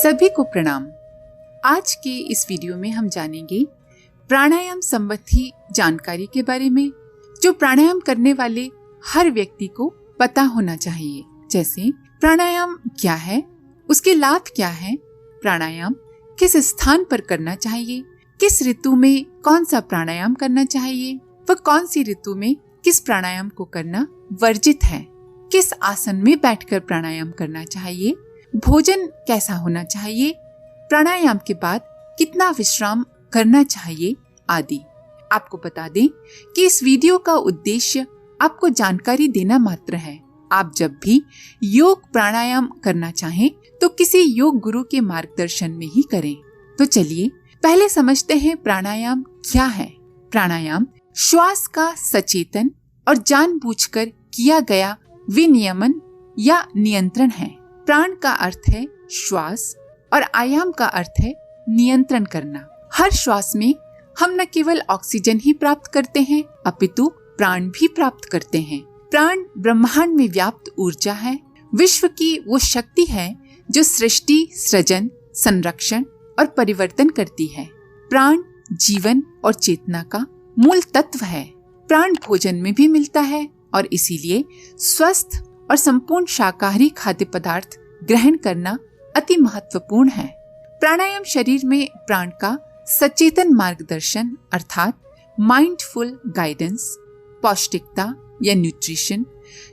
सभी को प्रणाम। आज के इस वीडियो में हम जानेंगे प्राणायाम संबंधी जानकारी के बारे में, जो प्राणायाम करने वाले हर व्यक्ति को पता होना चाहिए। जैसे प्राणायाम क्या है, उसके लाभ क्या है, प्राणायाम किस स्थान पर करना चाहिए, किस ऋतु में कौन सा प्राणायाम करना चाहिए, व कौन सी ऋतु में किस प्राणायाम को करना वर्जित है, किस आसन में बैठकर प्राणायाम करना चाहिए, भोजन कैसा होना चाहिए, प्राणायाम के बाद कितना विश्राम करना चाहिए आदि। आपको बता दें कि इस वीडियो का उद्देश्य आपको जानकारी देना मात्र है। आप जब भी योग प्राणायाम करना चाहें तो किसी योग गुरु के मार्गदर्शन में ही करें। तो चलिए पहले समझते हैं प्राणायाम क्या है। प्राणायाम श्वास का सचेतन और जानबूझकर किया गया विनियमन या नियंत्रण है। प्राण का अर्थ है श्वास और आयाम का अर्थ है नियंत्रण करना। हर श्वास में हम न केवल ऑक्सीजन ही प्राप्त करते हैं अपितु प्राण भी प्राप्त करते हैं। प्राण ब्रह्मांड में व्याप्त ऊर्जा है, विश्व की वो शक्ति है जो सृष्टि, सृजन, संरक्षण और परिवर्तन करती है। प्राण जीवन और चेतना का मूल तत्व है। प्राण भोजन में भी मिलता है और इसीलिए स्वस्थ और संपूर्ण शाकाहारी खाद्य पदार्थ ग्रहण करना अति महत्वपूर्ण है। प्राणायाम शरीर में प्राण का सचेतन मार्गदर्शन अर्थात माइंडफुल गाइडेंस, पौष्टिकता या न्यूट्रिशन,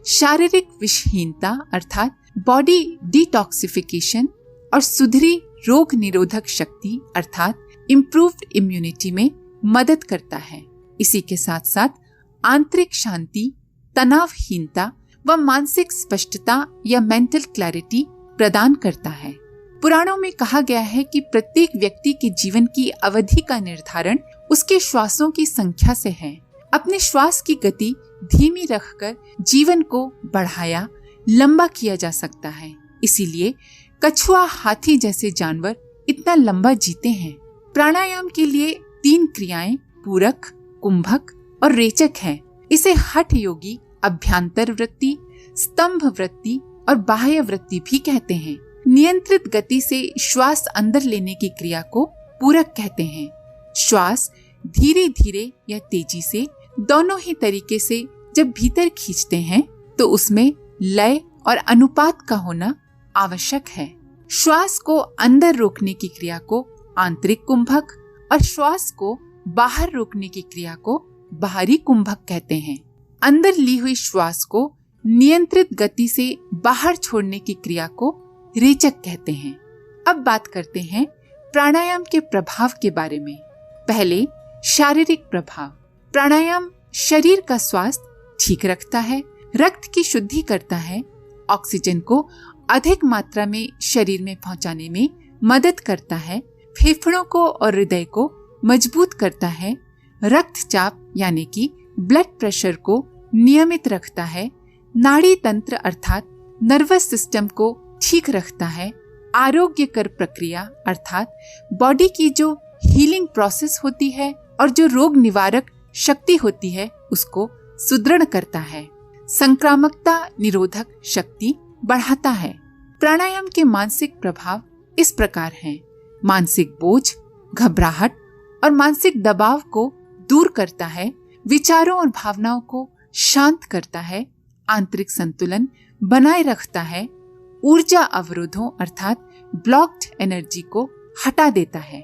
शारीरिक विषहीनता अर्थात बॉडी डिटॉक्सिफिकेशन और सुधरी रोग निरोधक शक्ति अर्थात इम्प्रूव्ड इम्यूनिटी में मदद करता है। इसी के साथ साथ आंतरिक शांति, तनावहीनता व मानसिक स्पष्टता या मेंटल क्लैरिटी प्रदान करता है। पुराणों में कहा गया है कि प्रत्येक व्यक्ति के जीवन की अवधि का निर्धारण उसके श्वासों की संख्या से है। अपने श्वास की गति धीमी रखकर जीवन को बढ़ाया, लंबा किया जा सकता है। इसीलिए कछुआ, हाथी जैसे जानवर इतना लंबा जीते हैं। प्राणायाम के लिए 3 क्रियाएं पूरक, कुंभक और रेचक है। इसे हठ योगी, अभ्यांतर वृत्ति, स्तंभ वृत्ति और बाह्य वृत्ति भी कहते हैं। नियंत्रित गति से श्वास अंदर लेने की क्रिया को पूरक कहते हैं। श्वास धीरे धीरे या तेजी से, दोनों ही तरीके से जब भीतर खींचते हैं तो उसमें लय और अनुपात का होना आवश्यक है। श्वास को अंदर रोकने की क्रिया को आंतरिक कुंभक और श्वास को बाहर रोकने की क्रिया को बाहरी कुंभक कहते हैं। अंदर ली हुई श्वास को नियंत्रित गति से बाहर छोड़ने की क्रिया को रेचक कहते हैं। अब बात करते हैं प्राणायाम के प्रभाव के बारे में। पहले शारीरिक प्रभाव। प्राणायाम शरीर का स्वास्थ्य ठीक रखता है, रक्त की शुद्धि करता है, ऑक्सीजन को अधिक मात्रा में शरीर में पहुंचाने में मदद करता है, फेफड़ों को और हृदय को मजबूत करता है, रक्तचाप यानी कि ब्लड प्रेशर को नियमित रखता है, नाड़ी तंत्र अर्थात नर्वस सिस्टम को ठीक रखता है, आरोग्यकर प्रक्रिया अर्थात बॉडी की जो हीलिंग प्रोसेस होती है और जो रोग निवारक शक्ति होती है उसको सुदृढ़ करता है, संक्रामकता निरोधक शक्ति बढ़ाता है। प्राणायाम के मानसिक प्रभाव इस प्रकार हैं। मानसिक बोझ, घबराहट और मानसिक दबाव को दूर करता है, विचारों और भावनाओं को शांत करता है, आंतरिक संतुलन बनाए रखता है, ऊर्जा अवरोधों अर्थात ब्लॉक्ड एनर्जी को हटा देता है।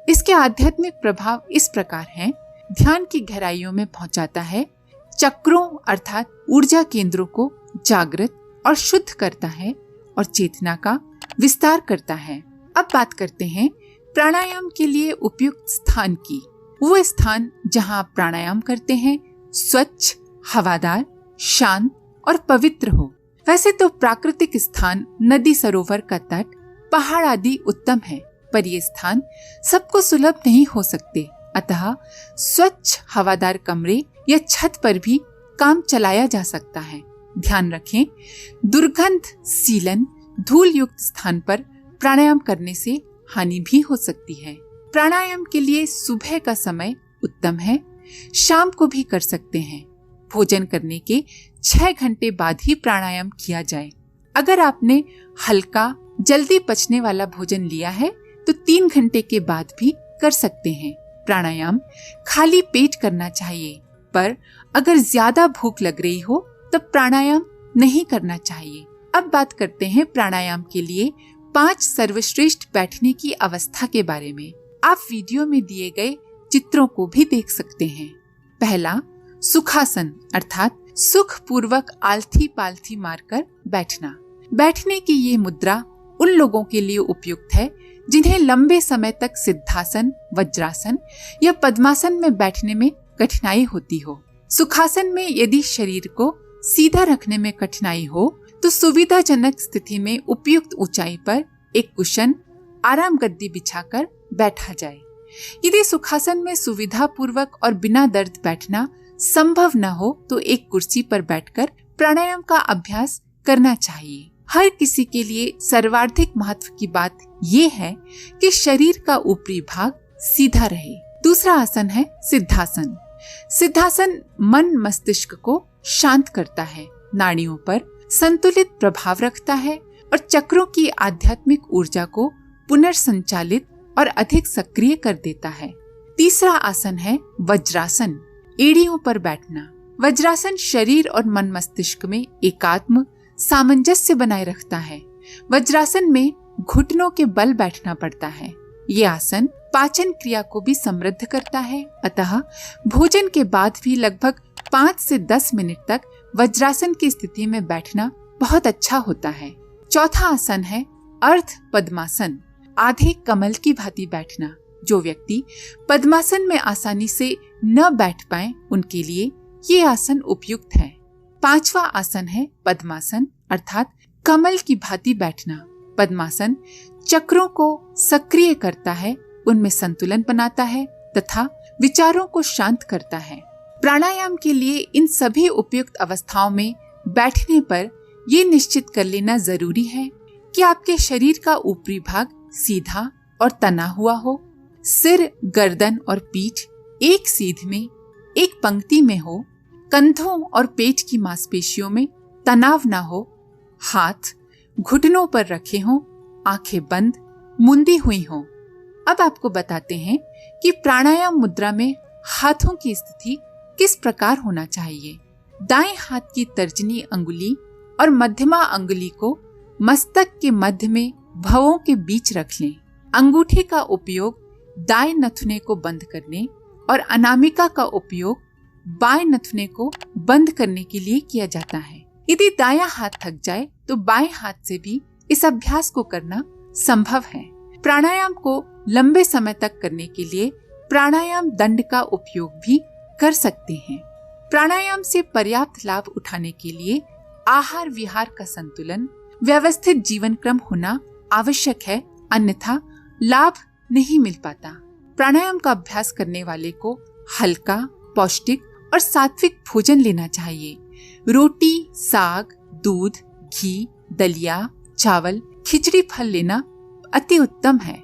इसके आध्यात्मिक प्रभाव इस प्रकार हैं। ध्यान की गहराइयों में पहुंचाता है, चक्रों अर्थात ऊर्जा केंद्रों को जागृत और शुद्ध करता है और चेतना का विस्तार करता है। अब बात करते हैं प्राणायाम के लिए उपयुक्त स्थान की। वो स्थान जहां आप प्राणायाम करते हैं स्वच्छ, हवादार, शांत और पवित्र हो। वैसे तो प्राकृतिक स्थान, नदी, सरोवर का तट, पहाड़ आदि उत्तम है, पर ये स्थान सबको सुलभ नहीं हो सकते। अतः स्वच्छ हवादार कमरे या छत पर भी काम चलाया जा सकता है। ध्यान रखें, दुर्गंध, सीलन, धूल युक्त स्थान पर प्राणायाम करने से हानि भी हो सकती है। प्राणायाम के लिए सुबह का समय उत्तम है, शाम को भी कर सकते हैं। भोजन करने के 6 घंटे बाद ही प्राणायाम किया जाए। अगर आपने हल्का जल्दी पचने वाला भोजन लिया है तो 3 घंटे के बाद भी कर सकते हैं। प्राणायाम खाली पेट करना चाहिए, पर अगर ज्यादा भूख लग रही हो तब प्राणायाम नहीं करना चाहिए। अब बात करते हैं प्राणायाम के लिए 5 सर्वश्रेष्ठ बैठने की अवस्था के बारे में। आप वीडियो में दिए गए चित्रों को भी देख सकते हैं। पहला, सुखासन अर्थात सुख पूर्वक आलथी पालथी मारकर बैठना। बैठने की ये मुद्रा उन लोगों के लिए उपयुक्त है जिन्हें लंबे समय तक सिद्धासन, वज्रासन या पद्मासन में बैठने में कठिनाई होती हो। सुखासन में यदि शरीर को सीधा रखने में कठिनाई हो तो सुविधाजनक स्थिति में उपयुक्त ऊंचाई पर एक कुशन, आराम गद्दी बिछाकर बैठा जाए। यदि सुखासन में सुविधा पूर्वक और बिना दर्द बैठना संभव न हो तो एक कुर्सी पर बैठकर प्राणायाम का अभ्यास करना चाहिए। हर किसी के लिए सर्वाधिक महत्व की बात ये है कि शरीर का ऊपरी भाग सीधा रहे। दूसरा आसन है सिद्धासन। सिद्धासन मन मस्तिष्क को शांत करता है, नाड़ियों पर संतुलित प्रभाव रखता है और चक्रों की आध्यात्मिक ऊर्जा को पुनर्संचालित और अधिक सक्रिय कर देता है। तीसरा आसन है वज्रासन, एड़ियों पर बैठना। वज्रासन शरीर और मन मस्तिष्क में एकात्म सामंजस्य बनाए रखता है। वज्रासन में घुटनों के बल बैठना पड़ता है। ये आसन पाचन क्रिया को भी समृद्ध करता है, अतः भोजन के बाद भी लगभग 5 से 10 मिनट तक वज्रासन की स्थिति में बैठना बहुत अच्छा होता है। चौथा आसन है अर्ध पद्मासन, आधे कमल की भांति बैठना। जो व्यक्ति पद्मासन में आसानी से न बैठ पाए उनके लिए ये आसन उपयुक्त है। पांचवा आसन है पद्मासन अर्थात कमल की भांति बैठना। पद्मासन चक्रों को सक्रिय करता है, उनमें संतुलन बनाता है तथा विचारों को शांत करता है। प्राणायाम के लिए इन सभी उपयुक्त अवस्थाओं में बैठने पर ये निश्चित कर लेना जरूरी है कि आपके शरीर का ऊपरी भाग सीधा और तना हुआ हो, सिर, गर्दन और पीठ एक सीध में, एक पंक्ति में हो, कंधों और पेट की मांसपेशियों में तनाव न हो, हाथ घुटनों पर रखे हों, आंखें बंद, मुंदी हुई हों। अब आपको बताते हैं कि प्राणायाम मुद्रा में हाथों की स्थिति किस प्रकार होना चाहिए। दाएं हाथ की तर्जनी अंगुली और मध्यमा अंगुली को मस्तक के मध्य में भवों के बीच रख लें। अंगूठे का उपयोग दाएं नथुने को बंद करने और अनामिका का उपयोग बाएं नथुने को बंद करने के लिए किया जाता है। यदि दायां हाथ थक जाए तो बाएं हाथ से भी इस अभ्यास को करना संभव है। प्राणायाम को लंबे समय तक करने के लिए प्राणायाम दंड का उपयोग भी कर सकते हैं। प्राणायाम से पर्याप्त लाभ उठाने के लिए आहार विहार का संतुलन, व्यवस्थित जीवन क्रम होना आवश्यक है, अन्यथा लाभ नहीं मिल पाता। प्राणायाम का अभ्यास करने वाले को हल्का, पौष्टिक और सात्विक भोजन लेना चाहिए। रोटी, साग, दूध, घी, दलिया, चावल, खिचड़ी, फल लेना अति उत्तम है।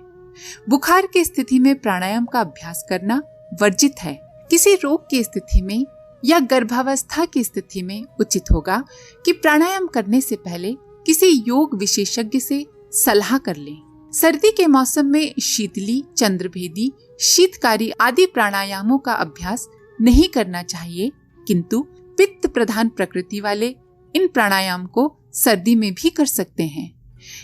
बुखार की स्थिति में प्राणायाम का अभ्यास करना वर्जित है। किसी रोग की स्थिति में या गर्भावस्था की स्थिति में उचित होगा कि प्राणायाम करने से पहले किसी योग विशेषज्ञ से सलाह कर लें। सर्दी के मौसम में शीतली, चंद्रभेदी, शीतकारी आदि प्राणायामों का अभ्यास नहीं करना चाहिए, किंतु पित्त प्रधान प्रकृति वाले इन प्राणायाम को सर्दी में भी कर सकते हैं।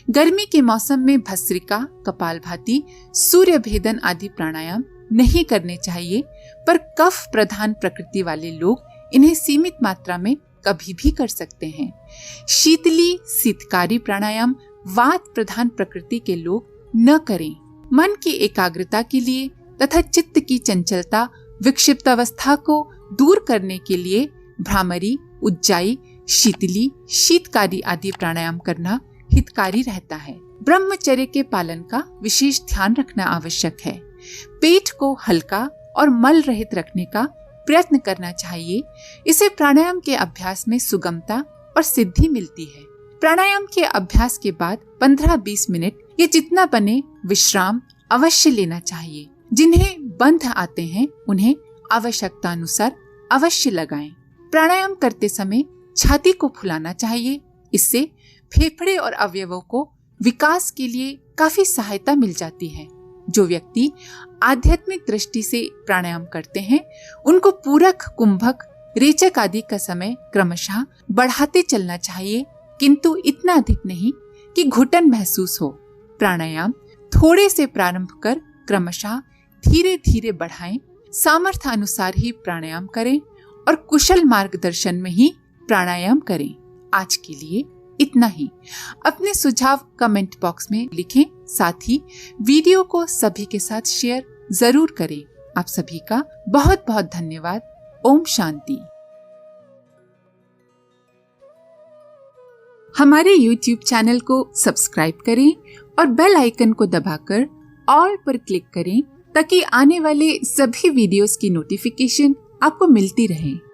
गर्मी के मौसम में भस्त्रिका, कपालभाति, सूर्य भेदन आदि प्राणायाम नहीं करने चाहिए, पर कफ प्रधान प्रकृति वाले लोग इन्हें सीमित मात्रा में कभी भी कर सकते हैं। शीतली, शीतकारी प्राणायाम वात प्रधान प्रकृति के लोग न करें। मन की एकाग्रता के लिए तथा चित्त की चंचलता, विक्षिप्त अवस्था को दूर करने के लिए भ्रामरी, उज्जाई, शीतली, शीतकारी आदि प्राणायाम करना हितकारी रहता है। ब्रह्मचर्य के पालन का विशेष ध्यान रखना आवश्यक है। पेट को हल्का और मल रहित रखने का प्रयत्न करना चाहिए। इसे प्राणायाम के अभ्यास में सुगमता और सिद्धि मिलती है। प्राणायाम के अभ्यास के बाद 15-20 मिनट या जितना बने विश्राम अवश्य लेना चाहिए। जिन्हें बंध आते हैं उन्हें आवश्यकता अनुसार अवश्य लगाएं। प्राणायाम करते समय छाती को फुलाना चाहिए। इससे फेफड़े और अवयवों को विकास के लिए काफी सहायता मिल जाती है। जो व्यक्ति आध्यात्मिक दृष्टि से प्राणायाम करते हैं उनको पूरक, कुंभक, रेचक आदि का समय क्रमशः बढ़ाते चलना चाहिए, किंतु इतना अधिक नहीं कि घुटन महसूस हो। प्राणायाम थोड़े से प्रारंभ कर क्रमशः धीरे धीरे बढ़ाएं। सामर्थ्य अनुसार ही प्राणायाम करें और कुशल मार्गदर्शन में ही प्राणायाम करें। आज के लिए इतना ही। अपने सुझाव कमेंट बॉक्स में लिखें, साथ ही वीडियो को सभी के साथ शेयर जरूर करें। आप सभी का बहुत बहुत धन्यवाद। ओम शांति। हमारे YouTube चैनल को सब्सक्राइब करें और बेल आइकन को दबाकर ऑल पर क्लिक करें ताकि आने वाले सभी वीडियोस की नोटिफिकेशन आपको मिलती रहे।